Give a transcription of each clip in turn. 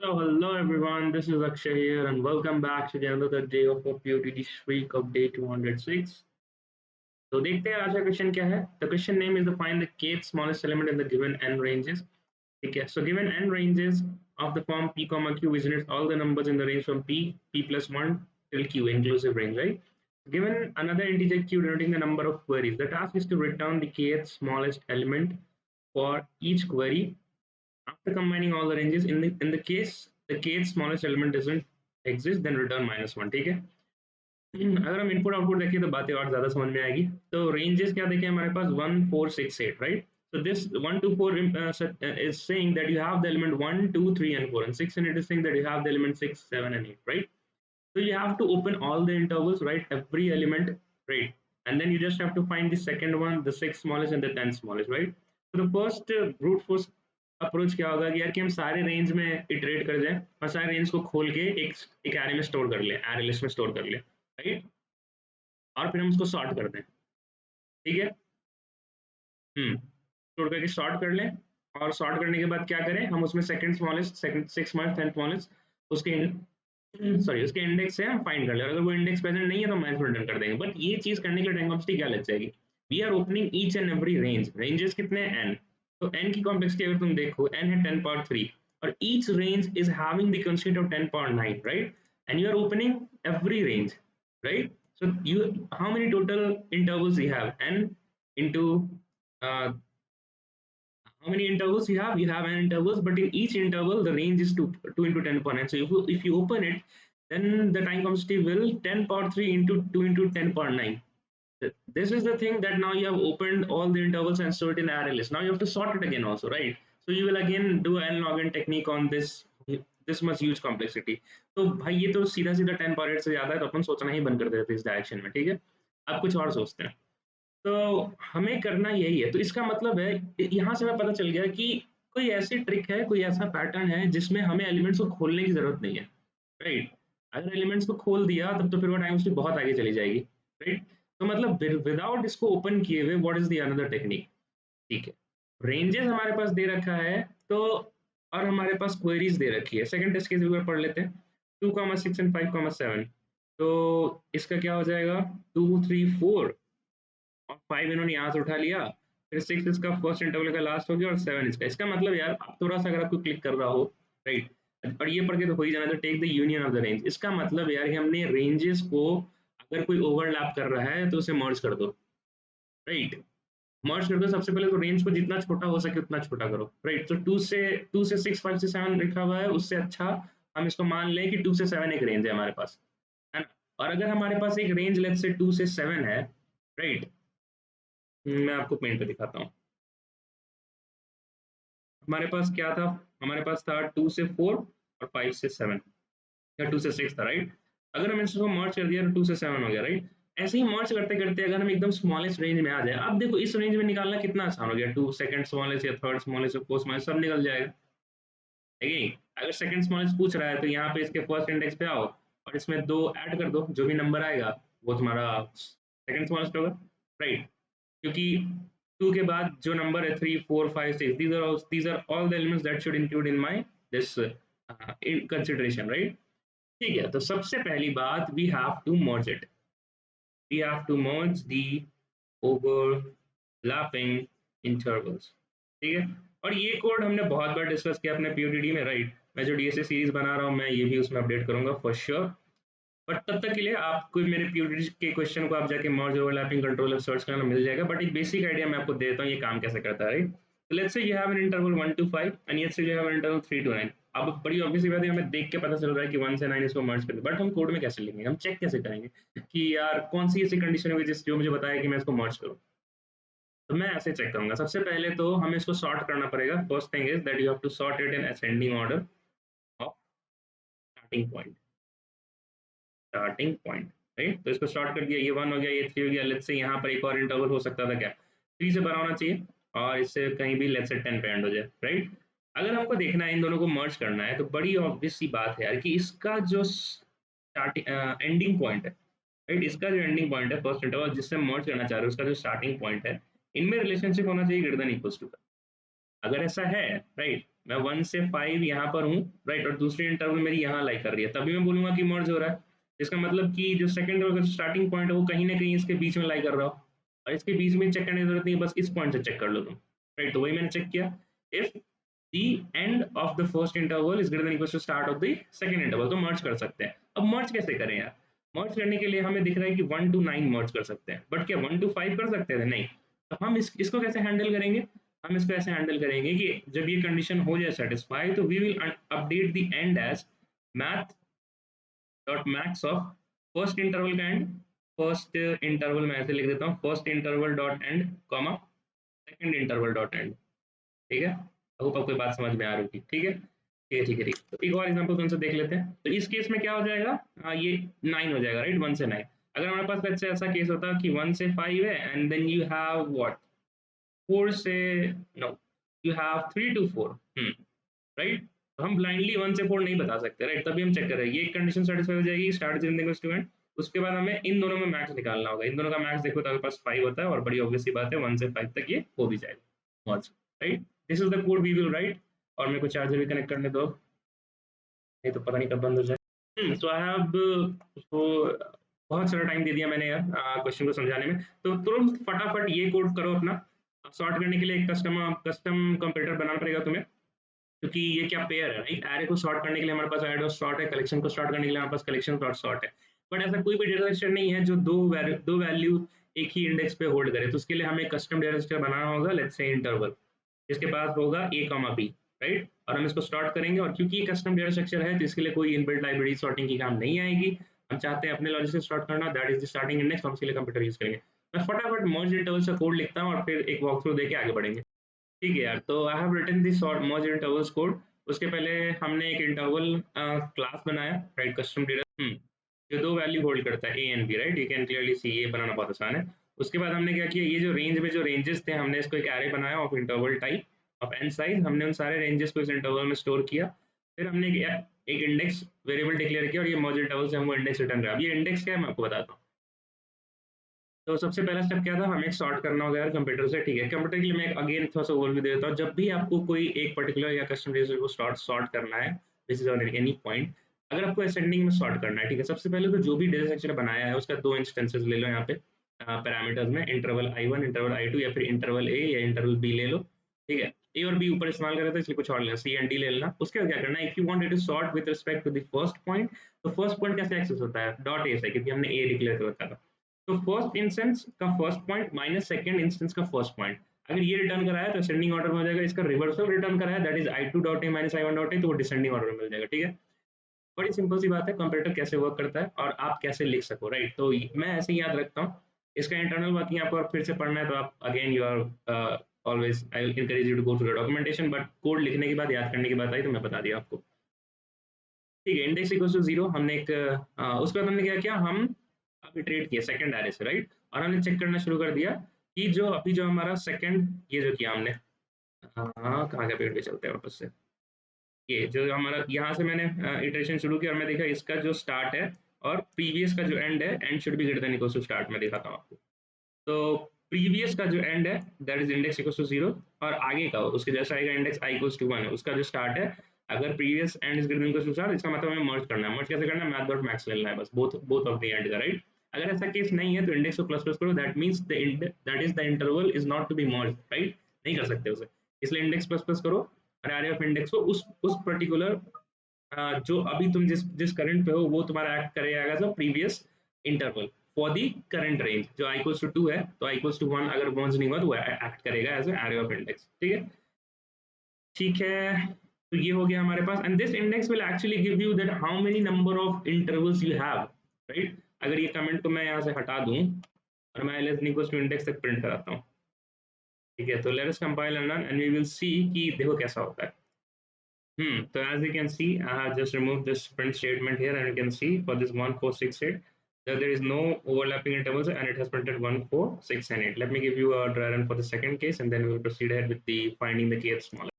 So hello everyone, this is Akshay here and welcome back to another day of our POTD streak of day 206. तो देखते हैं आज का question क्या है. The question name is to find the kth smallest element in the given n ranges. ठीक है. So given n ranges of the form p comma q which denotes all the numbers in the range from p plus 1 till q inclusive range, right? Given another integer q denoting the number of queries, the task is to return the kth smallest element for each query after combining all the ranges. In the case the kth smallest element doesn't exist, then return -1. ठीक है. अगर हम input output देखें तो बातें और ज्यादा समझ में आएगी. तो रेंजेस क्या देखें हमारे पास 1 4 6 8, right. So this 1 2 4 is saying that you have the element 1 2 3 and 4, and 6 and 8 is saying that you have the element 6 7 and 8, right. So you have to open all the intervals, right, every element, right, and then you just have to find the second one, the sixth smallest and the 10th smallest, right. So the first brute force approach क्या होगा कि यार कि हम सारे range में iterate कर जाएं और सारे रेंज को खोल के एक एरे में स्टोर कर लें, एरे लिस्ट में स्टोर कर लें, राइट. और फिर हम उसको सॉर्ट कर दें. ठीक है. स्टोर करके सॉर्ट कर लें. और सॉर्ट करने के बाद क्या करें, हम उसमें second smallest, second six smallest, 10th smallest उसके सॉरी उसके इंडेक्स से हम फाइंड कर ले. अगर वो इंडेक्स प्रेजेंट नहीं है तो मैथ रिटर्न कर देंगे. बट ये चीज करने के लिए टाइम कॉम्प्लेक्सिटी क्या लग जाएगी. We are opening each and every range. Ranges कितने हैं, एन. तो एन की कॉम्प्लेक्सिटी अगर तुम देखो, एन है 10 पावर 3 और each range is having the constraint of 10 power 9, right. And you are opening every range, right. So you, how many total intervals you have, n into how many intervals you have? You have n intervals, but in each interval the range is 2 into 10 power 9. So if you open it, then the time complexity will 10 power 3 into 2 into 10 power 9. This is the thing, that now you have opened all the intervals and stored in array list. Now you have to sort it again also, right? So you will again do n log n technique on this much huge complexity. तो भाई ये तो सीधा सीधा 10 power 8 से ज्यादा है, तो अपन सोचना ही बंद कर देते इस डायरेक्शन में. ठीक है. आप कुछ और सोचते हैं. तो हमें करना यही है. तो इसका मतलब है यहाँ से हमें पता चल गया कि कोई ऐसी ट्रिक है, कोई ऐसा पैटर्न है जिसमें हमें एलिमेंट्स को खोलने की जरूरत नहीं है, राइट. अगर एलिमेंट्स को खोल दिया तब तो फिर वो टाइम उसकी बहुत आगे चली जाएगी, राइट. तो मतलब विदाउट इसको ओपन किए हुए what is the another technique. ठीक है. रेंजेस हमारे पास दे रखा है, तो और हमारे पास क्वेरीज दे रखी है. सेकंड टेस्ट केस एक बार पढ़ लेते हैं. 2 6 एंड 5 7. तो इसका क्या हो जाएगा, 2 3 4 और 5 इन्होंने यहाँ से उठा लिया. फिर 6 इसका फर्स्ट इंटरवल का लास्ट हो गया और 7 इसका. इसका मतलब यार आप थोड़ा सा अगर आपको क्लिक कर रहा हो, राइट, और ये पढ़ के तो हो ही जाना, तो take the union of the range. इसका मतलब यार कि हमने रेंजेस को अगर कोई ओवरलैप कर रहा है तो उसे मर्ज कर दो, राइट. मर्ज कर दो. सबसे पहले तो रेंज को जितना छोटा हो सके उतना छोटा करो, राइट. तो 2 से 6 5 से 7 लिखा हुआ है, उससे अच्छा हम इसको मान लें कि 2 से 7 एक रेंज है हमारे पास, है ना. और अगर हमारे पास एक रेंज लेट्स से 2 से 7 है, राइट, मैं आपको पेंट पे दिखाता हूँ. हमारे पास क्या था, हमारे पास था 2 से 4 और 5 से 7 या 2 से 6 था, राइट. अगर हम इसको मर्ज कर दिया तो 2 से 7 हो गया, राइट. ऐसे ही मर्ज करते करते अगर हम एकदम स्मॉलेस्ट रेंज में आ जाए, अब देखो इस रेंज में निकालना कितना आसान हो गया. 2 सेकंड स्मॉलेस्ट या थर्ड स्मॉलेस्ट या फोर्थ स्मॉलेस्ट सब निकल जाएगा. ठीक. अगर सेकंड स्मॉलेस्ट पूछ रहा है तो यहाँ पे इसके फर्स्ट इंडेक्स पे आओ और इसमें दो ऐड कर दो, जो भी नंबर आएगा वो तुम्हारा सेकंड स्मॉलेस्ट होगा, राइट. क्योंकि 2 के बाद जो नंबर है 3 4 5 6, these are all the elements that should include in my this in consideration, right. ठीक है. तो सबसे पहली बात, we have to merge it. We have to merge the overlapping intervals. ठीक है. और ये कोड हमने बहुत बार डिस्कस किया अपने पीओटीडी में, राइट. मैं जो डीएसए सीरीज बना रहा हूँ मैं ये भी उसमें अपडेट करूंगा फॉर श्योर. बट तब तक के लिए आपको मेरे पीओटीडी के क्वेश्चन को आप जाके मर्ज ओवरलैपिंग कंट्रोलर सर्च करना मिल जाएगा. बट एक बेसिक आइडिया मैं आपको देता हूँ ये काम कैसे करता है, right. So let's say you have an interval 1 to 5 and let's say you have an interval 3 to 9. अब बड़ी ऑब्वियस बात है, हमें देख के पता चल रहा है कि 1 से 9 इसको मर्ज कर दे. बट हम कोड में कैसे लिखेंगे, हम चेक कैसे करेंगे कि यार कौन सी ऐसी कंडीशन होगी जिस जो मुझे बताया कि मैं इसको मर्ज करूँ. तो मैं ऐसे चेक करूंगा. सबसे पहले तो हमें इसको सॉर्ट करना पड़ेगा. First thing is that you have to sort it in ascending order of starting point. Starting point, right. तो इसको सॉर्ट कर दिया, ये 1 हो गया, ये 3 हो गया. लेट्स से यहाँ पर एक और इंटरवल हो सकता था क्या, 3 से बड़ा होना चाहिए और इससे कहीं भी लेट्स से 10 पे एंड हो जाए, राइट. अगर हमको देखना है इन दोनों को मर्ज करना है तो बड़ी ऑब्वियस सी बात है यार कि इसका जो स्टार्टिंग एंडिंग पॉइंट है, राइट, इसका जो एंडिंग पॉइंट है फर्स्ट इंटरवल जिससे मर्ज करना चाह रहे हो, उसका जो स्टार्टिंग पॉइंट है, इनमें रिलेशनशिप होना चाहिए ग्रेटर देन इक्वल्स टू का. अगर ऐसा है, राइट, मैं 1 से 5 यहाँ पर हूँ, राइट, और दूसरी इंटरवल मेरी यहाँ लाई कर रही है, तभी मैं बोलूंगा कि मर्ज हो रहा है। इसका मतलब कि जो सेकंड इंटरवल का स्टार्टिंग पॉइंट है वो कहीं ना कहीं इसके बीच में लाई कर रहा हो, और इसके बीच में चेक करने की जरूरत नहीं है, बस इस पॉइंट से चेक कर लो तुम, राइट। तो वही मैंने चेक किया, if the end of the first interval is greater than equal to start of the second interval, तो मर्ज कर सकते हैं। अब मर्ज कैसे करें यार? मर्ज करने के लिए हमें दिख रहा है कि 1 to 9 मर्ज कर सकते हैं, बट क्या 1 to 5 कर सकते थे? नहीं। तो हम इसको कैसे हैंडल करेंगे? हम इसको ऐसे हैंडल करेंगे कि जब ये कंडीशन हो जाए सेटिस्फाई, तो we will update the end as math dot max of first interval का एंड, फर्स्ट इंटरवल मैं ऐसे लिख देता हूँ, first interval dot end comma second interval dot end, ठीक है। होप आपको बात समझ में आ रही होगी, ठीक है, ठीक है, ठीक है, ठीक। तो एक और एग्जांपल तुमसे देख लेते हैं। तो इस केस में क्या हो जाएगा, ये 9 हो जाएगा, राइट, 1 से 9। अगर हमारे पास वैसे ऐसा केस होता कि 1 से 5 है and then you have what 4 से, no, you have 3 to 4, right. तो हम ब्लाइंडली 1 से 4 नहीं बता सकते, राइट, तभी हम चेक कर रहे हैं ये कंडीशन सेटिस्फाई हो जाएगी, स्टार्ट स्टूडेंट। उसके बाद हमें इन दोनों में मैक्स निकालना होगा, इन दोनों का मैक्स देखो तो आपके पास 5 होता है, और बड़ी ऑब्वियस सी बात है 1 से 5 तक ये हो भी जाएगा merge, right. This is the code we will write. और मेरे को चार्जर भी कनेक्ट करने दो, नहीं तो पता नहीं कब बंद हो जाए। सो आई हैव, उसको बहुत सारा टाइम दे दिया मैंने यार क्वेश्चन को समझाने में, तो तुरंत फटाफट ये कोड करो अपना। सॉर्ट करने के लिए एक कस्टम कस्टम कंप्यूटर बनाना पड़ेगा तुम्हें, क्योंकि ये क्या पेयर है, राइट। एरे को सॉर्ट करने के लिए हमारे पास ऐड और सॉर्ट है, कलेक्शन को सॉर्ट करने के लिए हमारे पास कलेक्शन डॉट सॉर्ट है। बट ऐसा कोई भी डेटा स्ट्रक्चर नहीं है जो दो वैल्यू एक ही इंडेक्स पे होल्ड करे, तो उसके लिए हमें कस्टम डेटा स्ट्रक्चर बनाना होगा, लेट्स से इंटरवल, इसके पास होगा a कॉमा b, राइट, और हम इसको सॉर्ट करेंगे। और क्योंकि ये कस्टम डेटा स्ट्रक्चर है तो इसके लिए कोई इनबिल्ट लाइब्रेरी सॉर्टिंग की काम नहीं आएगी। हम चाहते हैं अपने लॉजिक से सॉर्ट करना, that is the starting index, हम इसके लिए कंप्यूटर यूज करेंगे। मैं फटाफट मर्ज इंटरवल से कोड लिखता हूँ और फिर एक वॉक थ्रू देके आगे बढ़ेंगे, ठीक है यार। तो I have written this sort merge intervals code. उसके पहले हमने एक इंटरवल क्लास बनाया, राइट, कस्टम डेटा, जो दो वैल्यू होल्ड करता है A and B, right, you can clearly see, ये बनाना बहुत आसान है। उसके बाद हमने क्या किया, ये जो रेंज में जो रेंजेस थे, हमने इसको एक एरे बनाया of interval type of N size, हमने उन सारे रेंजेस को इस इंटरवल में स्टोर किया। फिर हमने एक इंडेक्स वेरिएबल डिक्लेयर किया, और ये मर्ज इंटरवल से हमको इंडेक्स रिटर्न करा। अब ये इंडेक्स क्या है मैं आपको बताता हूँ। तो सबसे पहला स्टेप क्या था, हमें एक सॉर्ट करना होगा यार कंप्यूटर से, ठीक है। कंप्यूटर के लिए मैं अगेन थोड़ा सा ओवरव्यू दे देता हूँ। जब भी आपको कोई एक पर्टिकुलर या कस्टम रजिस्टर को सॉर्ट करना है, this is on any point, अगर आपको असेंडिंग में सॉर्ट करना है, ठीक है, सबसे पहले तो जो भी डेटा स्ट्रक्चर बनाया है उसका दो इंस्टेंसेस ले लो यहाँ पे पैरामीटर्स में, इंटरवल I1, इंटरवल I2, या फिर इंटरवल ए या इंटरवल बी ले लो, ठीक है। ए और बी ऊपर इस्तेमाल कर रहे थे इसलिए कुछ और लेना, सी एंड डी ले लेना। उसके बाद क्या करना है, if you wanted to sort with respect to the first point, तो फर्स्ट पॉइंट कैसे एक्सेस होता है, डॉट ए से, क्योंकि हमने ए डिक्लेयर कर रखा था। तो फर्स्ट इंस्टेंस का first point minus second instance का फर्स्ट पॉइंट, अगर ये रिटर्न कराया तो असेंडिंग ऑर्डर में हो जाएगा। इसका रिवर्सल रिटर्न कराया, that is I2 dot A minus I1 dot A, तो वो डिसेंडिंग ऑर्डर में मिल जाएगा, ठीक है। बड़ी सिंपल सी बात है, कंप्यूटर कैसे वर्क करता है और आप कैसे लिख सको, राइट। तो मैं ऐसे ही याद रखता हूँ इसका इंटरनल वर्किंग। आपको फिर से पढ़ना है तो आप again you are always, I will encourage you to go through the documentation, but code लिखने के बाद याद करने की बात आई तो मैं बता दिया आपको, ठीक है। इंडेक्स इक्वल्स टू 0 हमने एक उसके बाद हमने क्या किया, हम अब इटरेट किया सेकंड एरे से, राइट, और हमने चेक करना शुरू कर दिया कि जो अभी जो हमारा सेकंड ये जो किया हमने, कहाँ के पेड़ पे चलते हैं वापस से, ये जो हमारा यहाँ से मैंने इटरेशन शुरू किया और मैं देखा इसका जो स्टार्ट है और प्रीवियस का जो एंड है, end should be greater than equals to start, मैं दिखाता हूँ आपको। तो प्रीवियस का जो एंड है that is index equals to 0, और आगे का उसके जैसा आएगा इंडेक्स I इक्वल्स टू 1 है, उसका जो स्टार्ट है, अगर previous end is greater than equals to start, इसका मतलब हमें मर्ज करना है। मर्ज कैसे करना है, मैथ डॉट मैक्स लेना है बस, बोथ ऑफ द एंड का, राइट। अगर ऐसा केस नहीं है तो इंडेक्स को प्लस प्लस करो, that means that is the interval is not to be merge, right, नहीं कर सकते उसे, इसलिए इंडेक्स प्लस प्लस करो, और एरे ऑफ इंडेक्स को उस पर्टिकुलर जो अभी तुम जिस करंट पे हो वो तुम्हारा एक्ट करेगा as a previous interval for the current range. जो I इक्वल्स टू 2 है तो I इक्वल्स टू 1 अगर मर्ज नहीं हुआ तो वो एक्ट करेगा एज एरे ऑफ इंडेक्स, ठीक है, ठीक है। तो ये हो गया हमारे पास, and this index will actually give you that how many number of intervals you have, right. अगर ये कमेंट को मैं यहाँ से हटा दूं और मैं less than equals to index तक प्रिंट कराता हूँ, ठीक है, तो let us compile and run and we will see कि देखो कैसा होता है। So as you can see, I have just removed this print statement here, and you can see for this 1468 that there is no overlapping intervals, and it has printed 146 and 8. Let me give you a dry run for the second case, and then we will proceed ahead with the finding the kth smaller.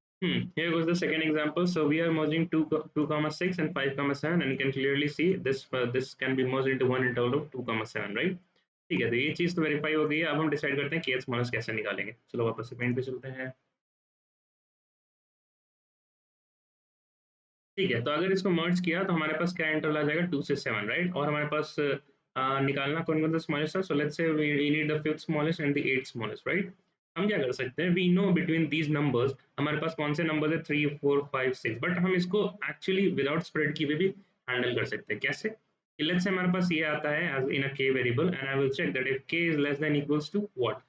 Here goes the second example. So we are merging 2 comma 6 and 5 comma 7, and you can clearly see this can be merged into one interval of 2 comma 7, right? ठीक है, तो ये चीज तो verify हो गई है। अब हम डिसाइड करते हैं kth स्मॉलेस्ट कैसे निकालेंगे। चलो वापस से पेंट पे चलते हैं। ठीक है, तो अगर इसको मर्ज किया तो हमारे पास क्या इंटरवल आ जाएगा 2 से 7, राइट? और हमारे पास निकालना कौन-कौन सा स्मॉलेस्ट है। So let's say we need the 5th smallest and the 8th smallest, right? हम क्या कर सकते हैं, we know between these numbers हमारे पास कौन से नंबर्स है 3, 4, 5, 6, बट हम इसको एक्चुअली विदाउट स्प्रेड किए हुए भी हैंडल कर सकते हैं। कैसे? कि लेट्स से हमारे पास ये आता है as in a k variable and I will check that if k is less than equals to what?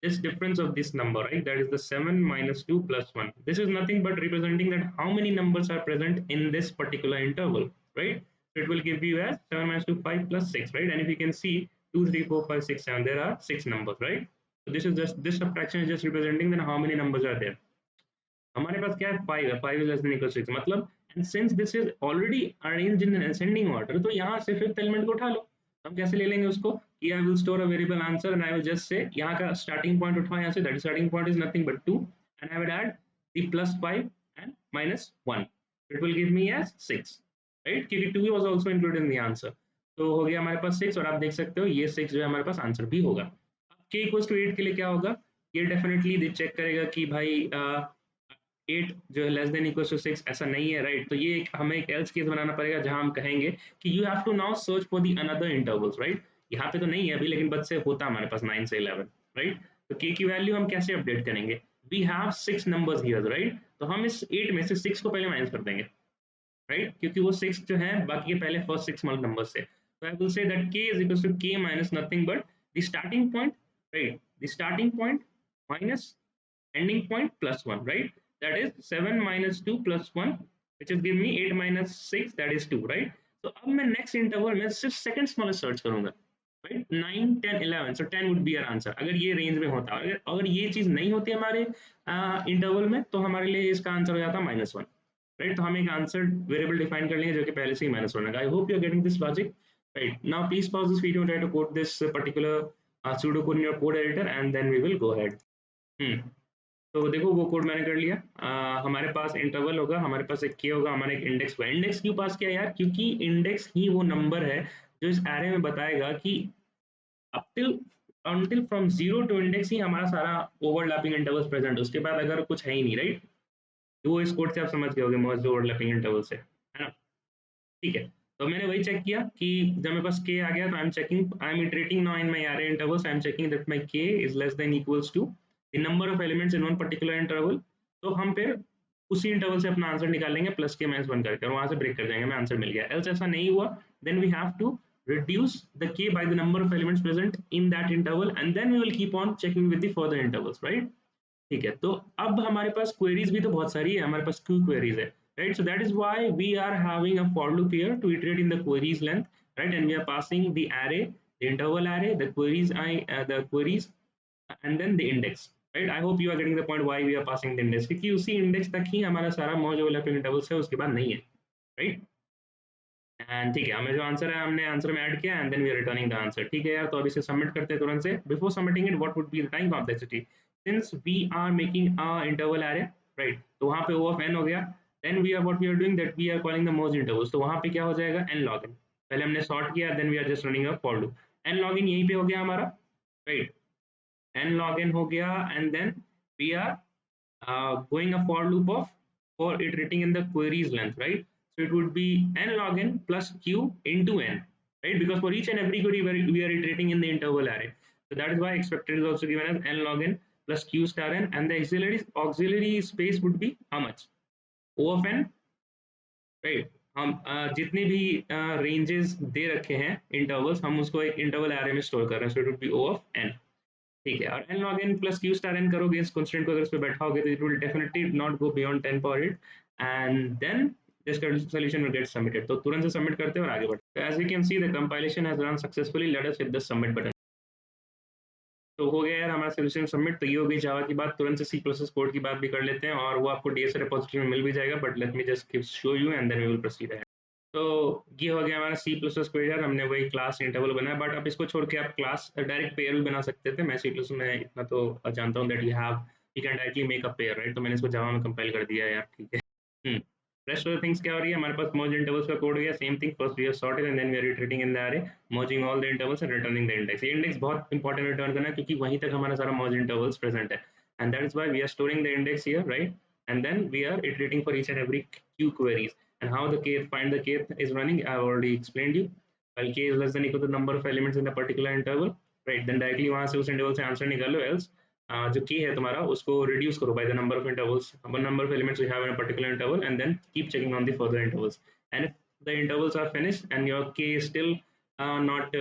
This difference of this number, right? That is the 7 minus 2 plus 1. This is nothing but representing that how many numbers are present in this particular interval, right? So it will give you as 7 minus 2, 5 plus 6, right? And if you can see 2, 3, 4, 5, 6, 7, there are 6 numbers, right? So this is just, this subtraction is just representing then how many numbers are there. हमारे पास क्या है 5 है, 5 is less than equal to 6 मतलब, and since this is already arranged in an ascending order, तो यहाँ से fifth element को उठा लो। हम कैसे ले लेंगे उसको कि I will store a variable answer and I will just say यहाँ का starting point उठाओ यहाँ से, that starting point is nothing but 2 and I would add the plus 5 and minus 1, it will give me as 6, right? क्योंकि 2 was also included in the answer, तो हो गया हमारे पास 6 और आप देख सकते हो ये 6 जो है हमारे पास आंसर भी होगा। अब k equals to 8 के लिए क्या होगा, ये डेफिनेटली चेक करेगा कि भाई 8 जो है लेस देन इक्वल टू 6 ऐसा नहीं है, राइट? तो ये हमें एक एल्स केस बनाना पड़ेगा जहां हम कहेंगे कि you have to now search for the another intervals, right? यहाँ पे तो नहीं है अभी, लेकिन बच से होता हमारे पास 9 से 11, राइट? तो के की वैल्यू हम कैसे अपडेट करेंगे, we have 6 numbers here, right? तो हम इस 8 में से 6 को पहले माइनस कर देंगे, राइट? क्योंकि वो 6 जो है बाकी के पहले फर्स्ट 6 स्मॉल नंबर से, तो I will say that k is equals to k minus nothing but the starting point, right? The starting point minus ending point plus 1, right? That is 7 minus 2 plus 1, which is give me 8 minus 6, that is 2, right? So अब मैं next interval में सिर्फ second smallest search करूंगा, right? 9, 10, 11, so 10 would be our answer अगर ये range में होता। अगर ये चीज नहीं होती हमारे इंटरवल में, तो हमारे लिए इसका आंसर हो जाता -1, राइट? तो हम एक आंसर वेरिएबल डिफाइन कर लेंगे जो कि पहले से ही -1 है। I hope you are getting this logic, right? Now please pause this video and try to code this particular pseudocode in your code editor and then we will go ahead. तो देखो वो कोड मैंने कर लिया। हमारे पास interval होगा, हमारे पास एक के होगा, हमारा एक इंडेक्स होगा। इंडेक्स क्यों पास किया यार? क्योंकि इंडेक्स ही वो नंबर है जो इस एरे में बताएगा कि up till until from 0 to index ही हमारा सारा ओवरलैपिंग इंटरवल्स प्रेजेंट है, उसके बाद अगर कुछ है ही नहीं, राइट? तो वो इस कोड से आप समझ गए होगे, मर्ज ओवरलैपिंग इंटरवल से, है ना? ठीक है, तो मैंने वही चेक किया कि जब मेरे पास k आ गया तो I am iterating now in my array intervals, I am checking that my k is less than equals to the number of elements in one particular interval. तो हम फिर उसी इंटरवल से अपना आंसर निकालेंगे प्लस k माइनस 1 करके, और वहां से ब्रेक कर जाएंगे, हमें आंसर मिल गया। एल्स ऐसा नहीं हुआ, then we have to reduce the k by the number of elements present in that interval and then we will keep on checking with the further intervals, right? ठीक है, तो अब हमारे पास क्वेरीज भी तो बहुत सारी है, हमारे पास क्यू क्वेरीज है, right? So that is why we are having a for loop here to iterate in the queries length, right? And we are passing the array, the interval array, the queries the queries and then the index, right? I hope you are getting the point why we are passing the index, क्योंकि उसी index तक ही हमारा सारा मर्ज overlapping intervals है, उसके बाद नहीं है, राइट? एंड ठीक है, हमें जो आंसर है हमने आंसर में ऐड किया and then we are returning the answer. ठीक है यार, तो अब इसे सबमिट करते हैं तुरंत से। Before submitting it what would be the time complexity, since we are making a interval array, right? तो वहां पे ओ ऑफ एन हो गया, then we are what we are doing that we are calling the merge intervals, तो वहां पे क्या हो जाएगा n log n, पहले हमने सॉर्ट किया then we are just running a for loop. n log n यहीं पे हो गया हमारा, राइट? n log n हो गया and then we are going a for loop of for iterating in the queries length, right? So it would be n log n plus q into n, right? Because for each and every query we are iterating in the interval array. So that is why expected is also given as n log n plus q star n, and the auxiliary space would be how much? O of n, right? हम जितने भी ranges दे रखे हैं intervals, हम उसको एक interval array में store कर रहे हैं, so it would be O of n। ठीक है, और n log n plus q star n करोगे इस कांस्टेंट को, अगर इस पे बैठाओगे तो it will definitely not go beyond 10 power 8 and then this solution will get submitted। तो तुरंत से सबमिट करते हैं और आगे बढ़ते हैं। As we can see the compilation has run successfully, let us hit the submit button। तो हो गया यार हमारा सोल्यूशन सबमिट। तो ये हो गई जावा की बात। तुरंत से सी प्लस प्लस कोड की बात भी कर लेते हैं और वो आपको डीएस रिपोजिटरी में मिल भी जाएगा, but let me just show you and then we will proceed ahead. तो ये हो गया हमारा सी प्लस प्लस कोड यार, हमने वही क्लास इंटरवल बनाया, बट आप इसको छोड़ के आप क्लास डायरेक्ट पेयर भी बना सकते थे। मैं सी प्लस में इतना तो जानता हूँ that you can directly make a pair, right? तो मैंने इसको जावा में कंपाइल कर दिया यार, ठीक है। रेस्ट ऑफ द थिंग्स क्या हो रही है, हमारे पास मर्ज इंटरवल्स का कोड गया, same thing, first we have sorted and then we are iterating in the array, merging all the intervals and returning the index. ये इंडेक्स बहुत इंपॉर्टेंट रिटर्न करना है क्योंकि वहीं तक हमारा सारा मर्ज इंटरवल्स प्रेजेंट है, and that is why we are storing the index here, right? And then we are iterating for each and every q queries. And how the kth find the kth is running, I've already explained you. While k is less than equal to the number of elements in the particular interval, right? Then directly वहां से उस interval से answer निकालो, else जो k है तुम्हारा उसको reduce करो by the number of intervals, number of elements you have in a particular interval, and then keep checking on the further intervals. And if the intervals are finished and your k is still not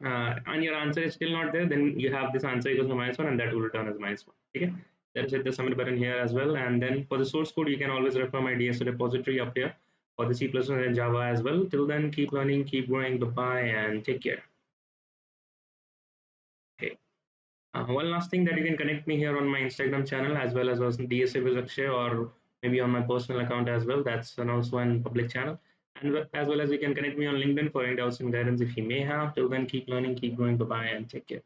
and your answer is still not there, then you have this answer equals to -1, and that will return as -1. Okay, let's hit the submit button here as well. And then for the source code, you can always refer my DSO repository up here for the C++ and Java as well. Till then, keep learning, keep growing. Bye bye, and take care. Okay. One last thing, that you can connect me here on my Instagram channel as well as on DSA with Akshay, or maybe on my personal account as well. That's an also one public channel. And as well as you can connect me on LinkedIn for any doubts and guidance if you may have. Till then, keep learning, keep growing. Bye bye, and take care.